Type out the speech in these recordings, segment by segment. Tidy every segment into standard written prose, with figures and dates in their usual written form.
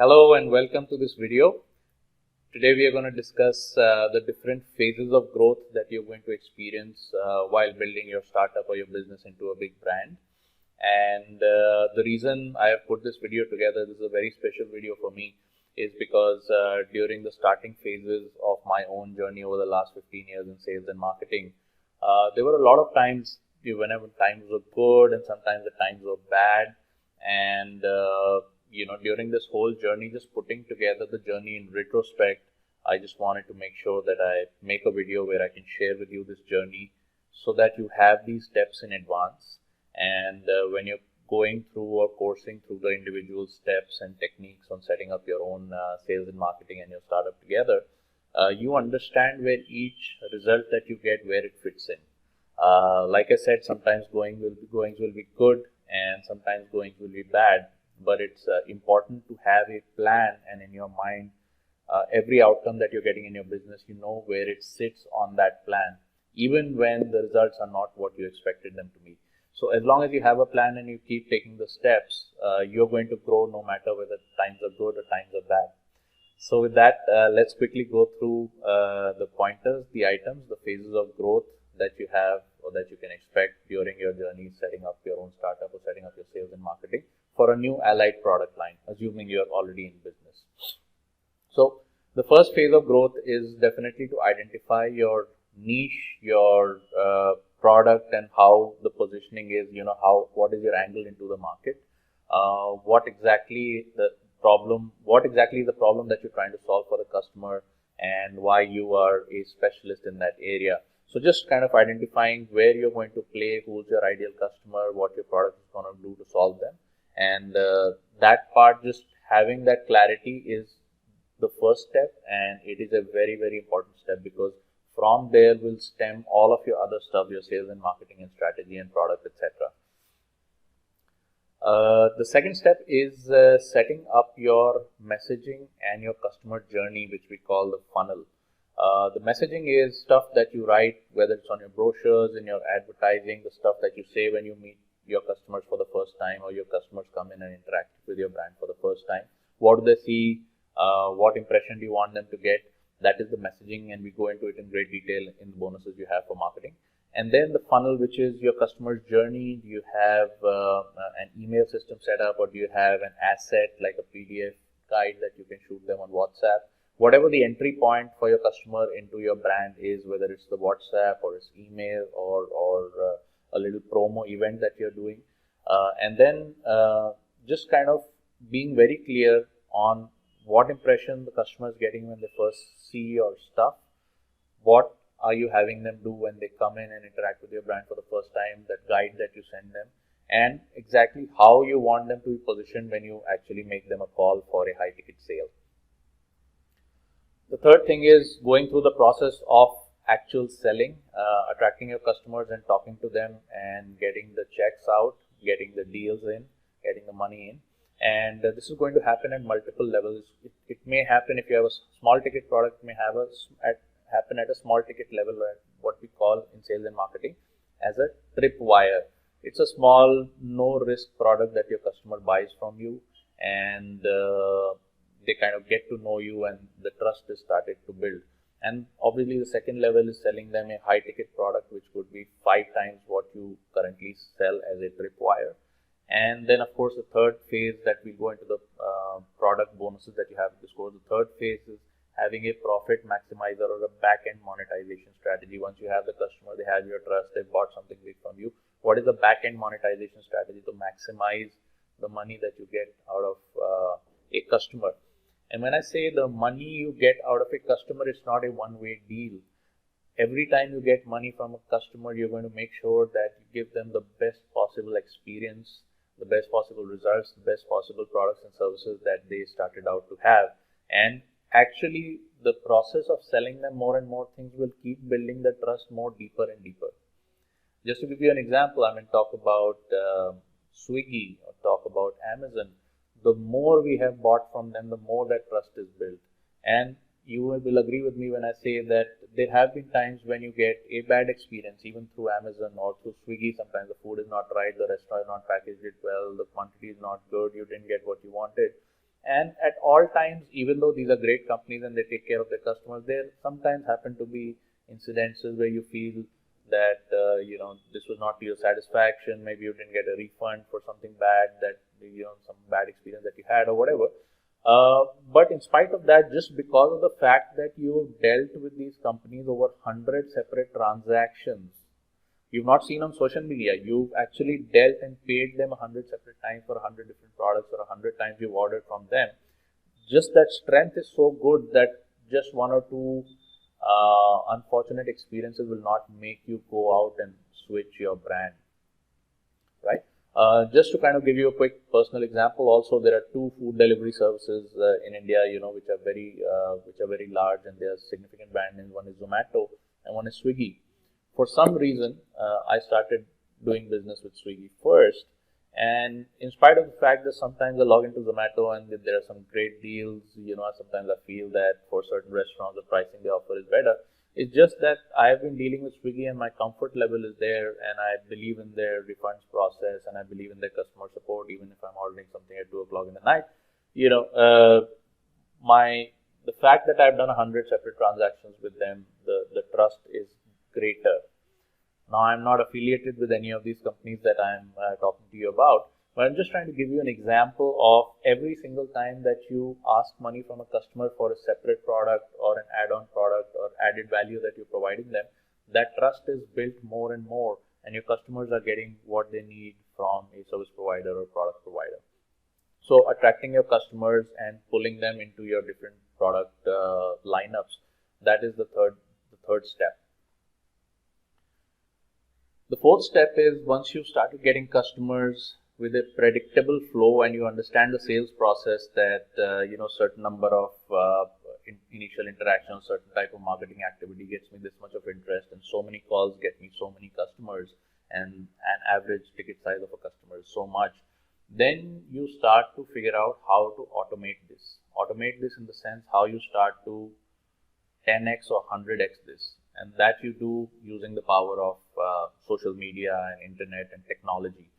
Hello and welcome to this video. Today we are going to discuss the different phases of growth that you're going to experience while building your startup or your business into a big brand. And the reason I have put this video together, this is a very special video for me, is because during the starting phases of my own journey over the last 15 years in sales and marketing, there were a lot of times whenever times were good and sometimes the times were bad. And during this whole journey, just putting together the journey in retrospect, I just wanted to make sure that I make a video where I can share with you this journey so that you have these steps in advance. And when you're going through or coursing through the individual steps and techniques on setting up your own sales and marketing and your startup together, you understand where each result that you get, where it fits in. Like I said, sometimes goings will be good and sometimes goings will be bad, but it's important to have a plan, and in your mind, every outcome that you're getting in your business, you know where it sits on that plan, even when the results are not what you expected them to be. So as long as you have a plan and you keep taking the steps, you're going to grow no matter whether times are good or times are bad. So with that, let's quickly go through the pointers, the items, the phases of growth that you have or that you can expect during your journey setting up your own startup or setting up your sales and marketing for a new allied product line, assuming you're already in business. So the first phase of growth is definitely to identify your niche, your product, and how the positioning is, what is your angle into the market, what exactly is the problem that you're trying to solve for the customer, and why you are a specialist in that area. So just kind of identifying where you're going to play, who's your ideal customer, what your product is going to do to solve them. And that part, just having that clarity is the first step, and it is a very, very important step, because from there will stem all of your other stuff, your sales and marketing and strategy and product, etc. The second step is setting up your messaging and your customer journey, which we call the funnel. The messaging is stuff that you write, whether it's on your brochures, in your advertising, the stuff that you say when you meet your customers for the first time, or your customers come in and interact with your brand for the first time. What do they see? What impression do you want them to get? That is the messaging, and we go into it in great detail in the bonuses you have for marketing. And then the funnel, which is your customer's journey. Do you have an email system set up, or do you have an asset like a PDF guide that you can shoot them on WhatsApp? Whatever the entry point for your customer into your brand is, whether it's the WhatsApp or it's email or a little promo event that you're doing. And then just kind of being very clear on what impression the customer is getting when they first see your stuff. What are you having them do when they come in and interact with your brand for the first time, that guide that you send them, and exactly how you want them to be positioned when you actually make them a call for a high ticket sale. The third thing is going through the process of actual selling, attracting your customers and talking to them and getting the checks out, getting the deals in, getting the money in. And this is going to happen at multiple levels. It may happen if you have a small ticket product, it may happen at a small ticket level, what we call in sales and marketing as a tripwire. It's a small, no risk product that your customer buys from you, and they kind of get to know you and the trust is started to build. And obviously the second level is selling them a high ticket product, which could be 5 times what you currently sell as a tripwire. And then of course the third phase that we go into the product bonuses that you have to score. The third phase is having a profit maximizer or a back-end monetization strategy. Once you have the customer, they have your trust, they bought something big from you. What is the back-end monetization strategy to maximize the money that you get out of a customer? And when I say the money you get out of a customer, it's not a one-way deal. Every time you get money from a customer, you're going to make sure that you give them the best possible experience, the best possible results, the best possible products and services that they started out to have. And actually, the process of selling them more and more things will keep building the trust more deeper and deeper. Just to give you an example, talk about Swiggy or talk about Amazon. The more we have bought from them, the more that trust is built. And you will agree with me when I say that there have been times when you get a bad experience, even through Amazon or through Swiggy. Sometimes the food is not right, the restaurant is not packaged it well, the quantity is not good, you didn't get what you wanted. And at all times, even though these are great companies and they take care of their customers, there sometimes happen to be incidences where you feel that this was not to your satisfaction. Maybe you didn't get a refund for something bad, that some bad experience that you had or whatever. But in spite of that, just because of the fact that you dealt with these companies over 100 separate transactions, you've not seen on social media, you've actually dealt and paid them 100 separate times for 100 different products, or 100 times you've ordered from them. Just that strength is so good that just one or two unfortunate experiences will not make you go out and switch your brand, right? Just to kind of give you a quick personal example, also there are two food delivery services in India, which are very large, and they are significant brand names. One is Zomato and one is Swiggy. For some reason, I started doing business with Swiggy first, and in spite of the fact that sometimes I log into Zomato and there are some great deals, sometimes I feel that for certain restaurants the pricing they offer is better. It's just that I've been dealing with Swiggy and my comfort level is there, and I believe in their refunds process, and I believe in their customer support, even if I'm ordering something at 2 o'clock in the night. The fact that I've done 100 separate transactions with them, the trust is greater. Now, I'm not affiliated with any of these companies that I'm talking to you about, but I'm just trying to give you an example of every single time that you ask money from a customer for a separate product or an add-on product or added value that you're providing them, that trust is built more and more, and your customers are getting what they need from a service provider or product provider. So attracting your customers and pulling them into your different product lineups, that is the third step. The fourth step is, once you started getting customers with a predictable flow and you understand the sales process, that certain number of initial interactions, certain type of marketing activity gets me this much of interest, and so many calls get me so many customers, and an average ticket size of a customer is so much, then you start to figure out how to automate this. Automate this in the sense how you start to 10x or 100x this. And that you do using the power of social media and internet and technology.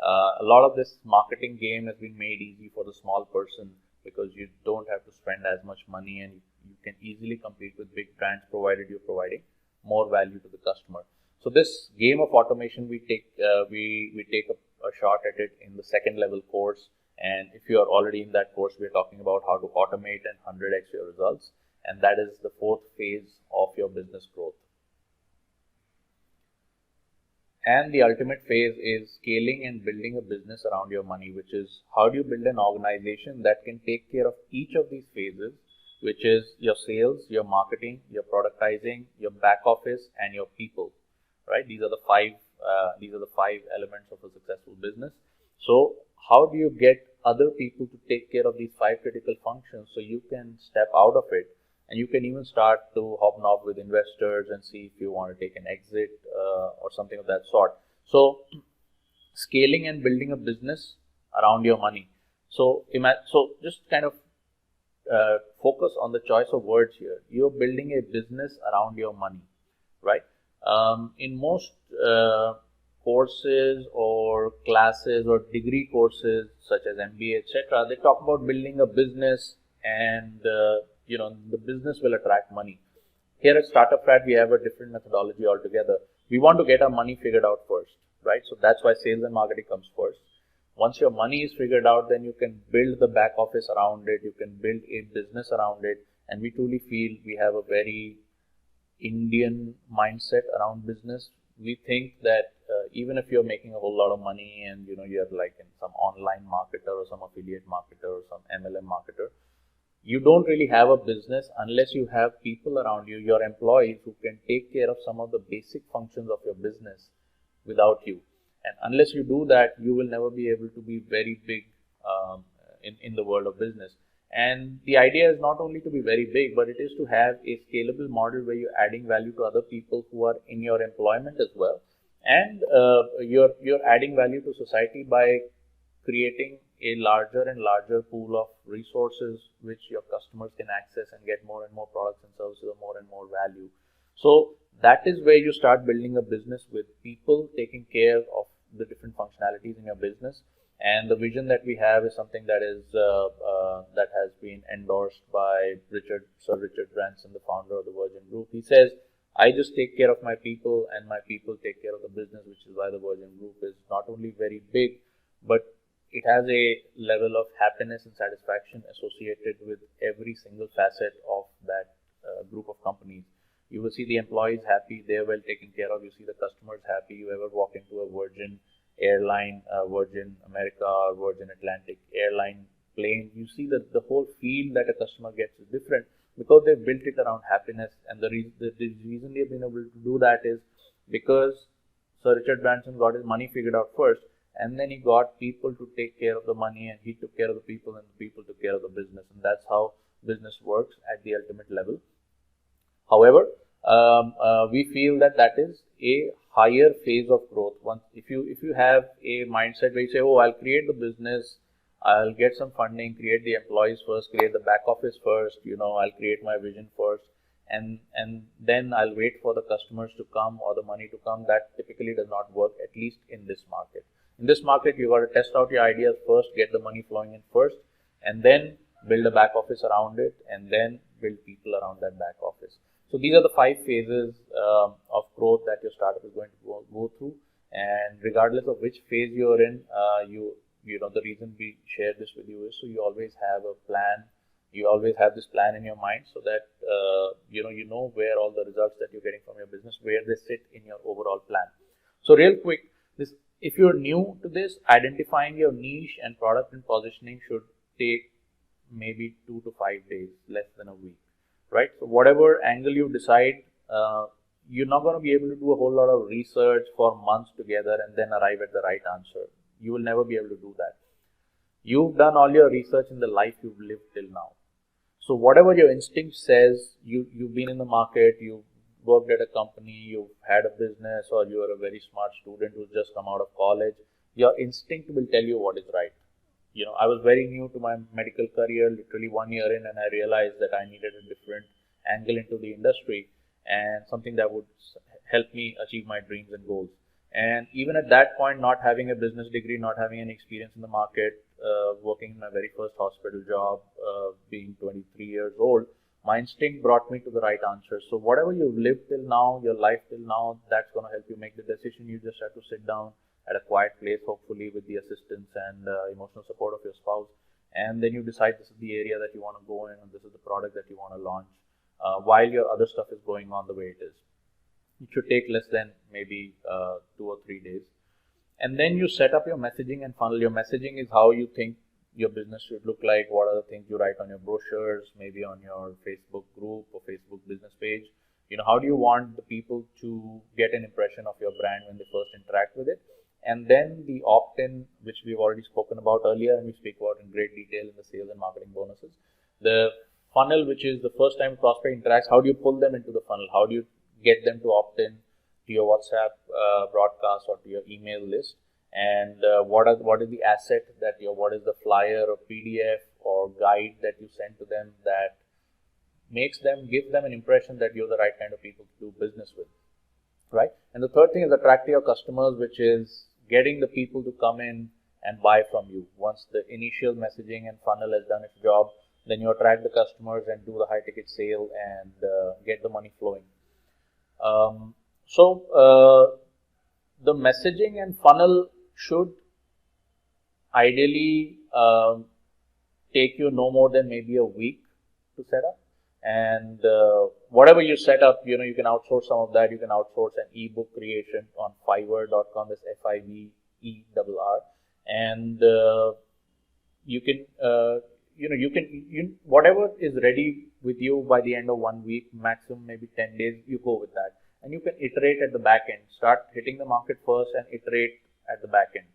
A lot of this marketing game has been made easy for the small person because you don't have to spend as much money, and you can easily compete with big brands, provided you're providing more value to the customer. So this game of automation, we take a shot at it in the second level course. And if you are already in that course, we're talking about how to automate and 100x your results. And that is the fourth phase of your business growth. And the ultimate phase is scaling and building a business around your money, which is how do you build an organization that can take care of each of these phases, which is your sales, your marketing, your productizing, your back office, and your people, right? These are the five elements of a successful business. So how do you get other people to take care of these five critical functions so you can step out of it? And you can even start to hobnob with investors and see if you want to take an exit or something of that sort. So scaling and building a business around your money. So just kind of focus on the choice of words here. You're building a business around your money, right? In most courses or classes or degree courses such as MBA, etc., they talk about building a business, and the business will attract money. Here at Startup Frat, we have a different methodology altogether. We want to get our money figured out first, right? So that's why sales and marketing comes first. Once your money is figured out, then you can build the back office around it. You can build a business around it. And we truly feel we have a very Indian mindset around business. We think that even if you're making a whole lot of money and you're like in some online marketer or some affiliate marketer or some MLM marketer, you don't really have a business unless you have people around you, your employees, who can take care of some of the basic functions of your business without you. And unless you do that, you will never be able to be very big in the world of business. And the idea is not only to be very big, but it is to have a scalable model where you're adding value to other people who are in your employment as well. And you're adding value to society by creating a larger and larger pool of resources which your customers can access and get more and more products and services of more and more value. So that is where you start building a business with people taking care of the different functionalities in your business. And the vision that we have is something that been endorsed by Sir Richard Branson, the founder of the Virgin Group. He says, I just take care of my people and my people take care of the business, which is why the Virgin Group is not only very big, but it has a level of happiness and satisfaction associated with every single facet of that group of companies. You will see the employees happy, they're well taken care of. You see the customers happy. You ever walk into a Virgin airline, Virgin America or Virgin Atlantic airline plane, you see that the whole feel that a customer gets is different because they've built it around happiness. And the reason they've been able to do that is because Sir Richard Branson got his money figured out first, and then he got people to take care of the money, and he took care of the people, and the people took care of the business. And that's how business works at the ultimate level. However, we feel that is a higher phase of growth. Once, if you have a mindset where you say, oh, I'll create the business, I'll get some funding, create the employees first, create the back office first, I'll create my vision first, and then I'll wait for the customers to come or the money to come. That typically does not work, at least in this market. In this market, you got to test out your ideas first, get the money flowing in first, and then build a back office around it, and then build people around that back office. So these are the 5 phases of growth that your startup is going to go through. And regardless of which phase you're in, the reason we share this with you is so you always have a plan. You always have this plan in your mind so that you know where all the results that you're getting from your business, where they sit in your overall plan. So real quick, if you're new to this, identifying your niche and product and positioning should take maybe 2 to 5 days, less than a week, right? So whatever angle you decide, you're not going to be able to do a whole lot of research for months together and then arrive at the right answer. You will never be able to do that. You've done all your research in the life you've lived till now. So whatever your instinct says, you've been in the market, you've worked at a company, you've had a business, or you're a very smart student who's just come out of college, your instinct will tell you what is right. I was very new to my medical career, literally 1 year in, and I realized that I needed a different angle into the industry and something that would help me achieve my dreams and goals. And even at that point, not having a business degree, not having any experience in the market, working in my very first hospital job, being 23 years old, my instinct brought me to the right answer. So whatever you've lived till now, your life till now, that's going to help you make the decision. You just have to sit down at a quiet place, hopefully with the assistance and emotional support of your spouse. And then you decide this is the area that you want to go in, and this is the product that you want to launch while your other stuff is going on the way it is. It should take less than maybe 2 or 3 days. And then you set up your messaging and funnel. Your messaging is how you think your business should look like. What are the things you write on your brochures, maybe on your Facebook group or Facebook business page. How do you want the people to get an impression of your brand when they first interact with it? And then the opt-in, which we've already spoken about earlier, and we speak about in great detail in the sales and marketing bonuses. The funnel, which is the first time prospect interacts, how do you pull them into the funnel? How do you get them to opt in to your WhatsApp broadcast or to your email list? And what is the asset what is the flyer or PDF or guide that you send to them that gives them an impression that you're the right kind of people to do business with, right? And the third thing is attracting your customers, which is getting the people to come in and buy from you. Once the initial messaging and funnel has done its job, then you attract the customers and do the high ticket sale and get the money flowing. The messaging and funnel should ideally take you no more than maybe a week to set up. And whatever you set up, you can outsource some of that. You can outsource an ebook creation on Fiverr.com. That's Fiverr. And you can, whatever is ready with you by the end of 1 week, maximum maybe 10 days, you go with that. And you can iterate at the back end. Start hitting the market first and iterate at the back end.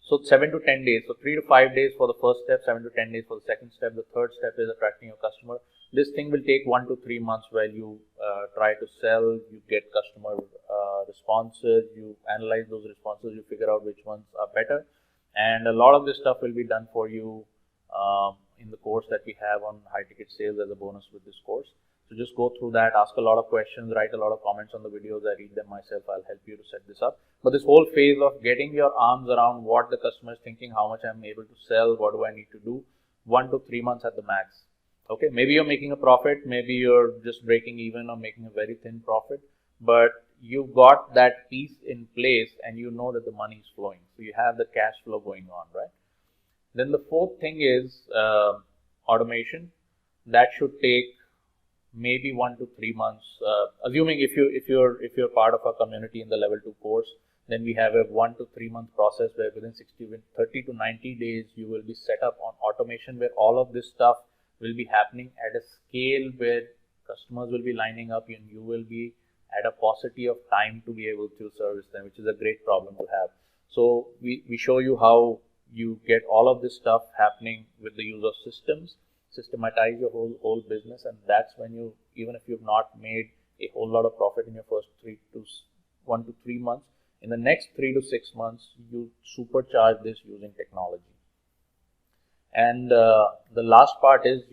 So 7 to 10 days. So 3 to 5 days for the first step, 7 to 10 days for the second step. The third step is attracting your customer. This thing will take 1 to 3 months while you try to sell, you get customer responses, you analyze those responses, you figure out which ones are better. And a lot of this stuff will be done for you in the course that we have on high ticket sales as a bonus with this course. So just go through that, ask a lot of questions, write a lot of comments on the videos. I read them myself. I'll help you to set this up. But this whole phase of getting your arms around what the customer is thinking, how much I'm able to sell, what do I need to do, 1 to 3 months at the max. Okay, maybe you're making a profit, maybe you're just breaking even or making a very thin profit, but you got that piece in place and you know that the money is flowing. So you have the cash flow going on, right? Then the fourth thing is automation. That should take maybe 1 to 3 months. Assuming if you're part of our community in the level 2 course, then we have a 1 to 3 month process where within 30 to 90 days you will be set up on automation, where all of this stuff will be happening at a scale where customers will be lining up and you will be at a paucity of time to be able to service them, which is a great problem to have. So we show you how you get all of this stuff happening with the use of systems, systematize your whole business, and that's when you, even if you've not made a whole lot of profit in your first 1 to 3 months, in the next 3 to 6 months you supercharge this using technology. And the last part is,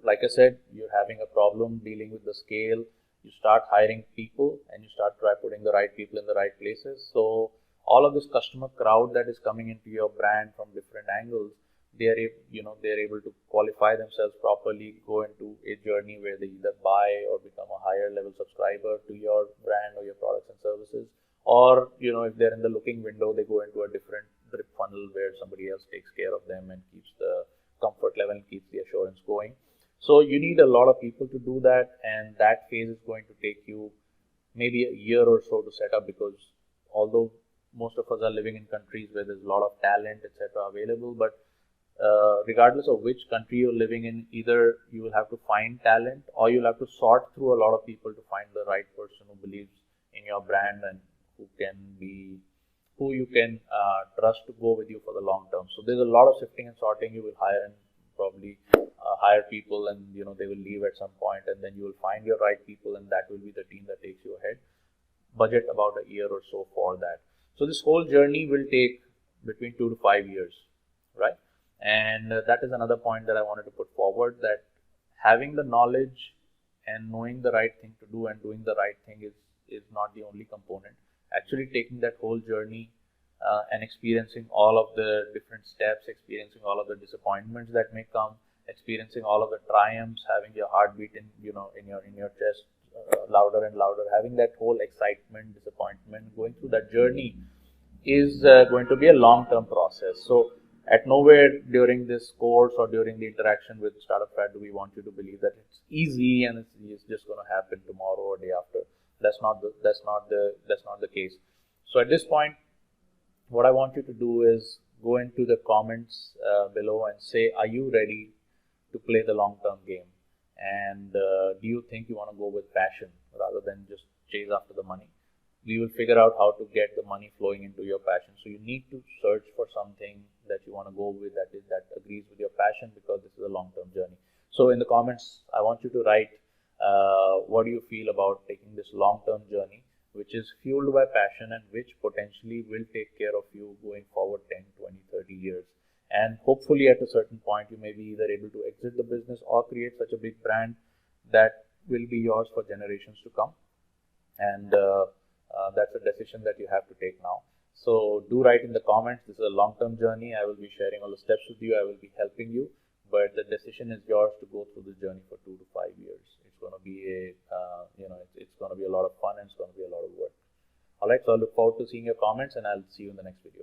like I said, you're having a problem dealing with the scale. You start hiring people and you start putting the right people in the right places. So all of this customer crowd that is coming into your brand from different angles, they're able to qualify themselves properly, go into a journey where they either buy or become a higher level subscriber to your brand or your products and services, or if they're in the looking window, they go into a different drip funnel where somebody else takes care of them and keeps the comfort level and keeps the assurance going. So you need a lot of people to do that, and that phase is going to take you maybe a year or so to set up, because although most of us are living in countries where there's a lot of talent, etc. available, but regardless of which country you're living in, either you will have to find talent or you'll have to sort through a lot of people to find the right person who believes in your brand and who you can trust to go with you for the long term. So there's a lot of sifting and sorting. You will hire and probably hire people, and they will leave at some point, and then you will find your right people, and that will be the team that takes you ahead. Budget about a year or so for that. So this whole journey will take between 2 to 5 years, right? And that is another point that I wanted to put forward, that having the knowledge and knowing the right thing to do and doing the right thing is not the only component. Actually taking that whole journey and experiencing all of the different steps, experiencing all of the disappointments that may come, experiencing all of the triumphs, having your heartbeat in your chest louder and louder, having that whole excitement, disappointment, going through that journey is going to be a long-term process. So at nowhere during this course or during the interaction with Startup Fad do we want you to believe that it's easy and it's just going to happen tomorrow or day after. That's not the case. So at this point, what I want you to do is go into the comments below and say, are you ready to play the long-term game? And do you think you want to go with passion rather than just chase after the money? We will figure out how to get the money flowing into your passion. So you need to search for something that you want to go with that agrees with your passion, because this is a long-term journey. So in the comments, I want you to write what do you feel about taking this long-term journey, which is fueled by passion and which potentially will take care of you going forward 10, 20, 30 years. And hopefully at a certain point, you may be either able to exit the business or create such a big brand that will be yours for generations to come. And that's a decision that you have to take now. So do write in the comments. This is a long-term journey. I will be sharing all the steps with you. I will be helping you, but the decision is yours to go through this journey for 2 to 5 years. It's going to be it's going to be a lot of fun, and it's going to be a lot of work. All right. So I look forward to seeing your comments, and I'll see you in the next video.